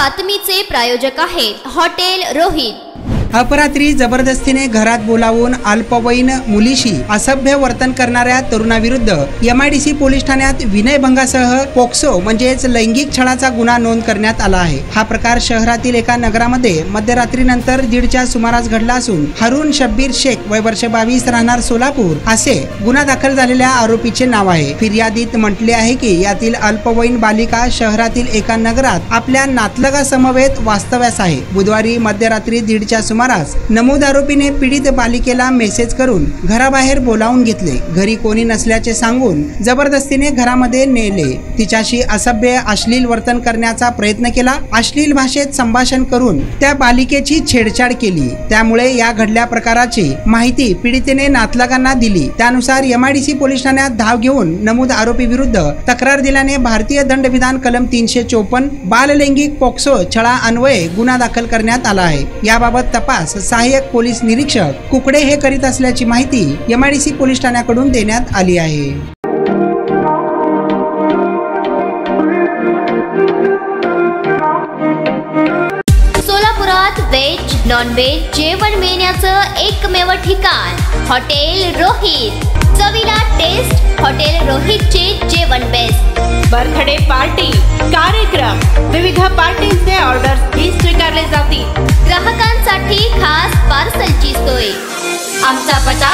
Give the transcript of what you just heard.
बातमीचे प्रायोजक आहेत हॉटेल रोहित। अपरात्री जबरदस्तीने घरात बोलावून अल्पवयीन मुलीशी असभ्य वर्तन करणाऱ्या तरुणाविरुद्ध MIDC पोलीस ठाण्यात विनयभंगासह पोक्सो म्हणजेच लैंगिक छळाचा गुन्हा नोंद करण्यात आला आहे। हा प्रकार शहरातील एका नगरामध्ये मध्यरात्रीनंतर 1:30च्या सुमारास घडला असून हारून शब्बीर शेख वय वर्ष 22 राहणार सोलापूर असे गुन्हा दाखल झालेल्या आरोपीचे नाव आहे। फिर्यादीत म्हटले आहे की यातील अल्पवयीन बालिका शहरातील एका नगरात आपल्या नातलगासमवेत वास्तव्यास आहे। बुधवारी मध्यरात्री 1:30च्या नमूद आरोपीने पीडित बालिकेला मेसेज करून घराबाहेर बोलावून घेतले। घरी कोणी नसल्याचे सांगून जबरदस्तीने घरामध्ये नेले। तिच्याशी असभ्य अश्लील वर्तन करण्याचा प्रयत्न केला। अश्लील भाषेत संभाषण करून त्या बालिकेची छेडछाड केली। त्यामुळे या घडल्या प्रकाराची माहिती पीडितेने नातलगांना दिली। त्यानुसार MIDC पोलीस ठाण्यात धाव घेऊन नमूद आरोपी विरुद्ध तक्रार दिल्याने भारतीय दंडविधान कलम 354 बाललैंगिक पोक्सो छळा अन्वये गुन्हा दाखल करण्यात आला आहे। याबाबत तपास सहाय्यक पोलीस निरीक्षक कुकडे हे करीत असल्याची माहिती MIDC पोलीस ठाण्याकडून देण्यात आली आहे। सोलापुरात व्हेज नॉन व्हेज जेवण मिळण्याचं एकमेव ठिकाण हॉटेल रोहित। चवीला टेस्ट हॉटेल रोहितचे जेवण बेस्ट। बर्थडे पार्टी कार्यक्रम विविध पार्टींचे ऑर्डर्स ही स्वीकारले जातील। ग्राहकांसाठी खास पार्सलची सोय। आमचा पत्ता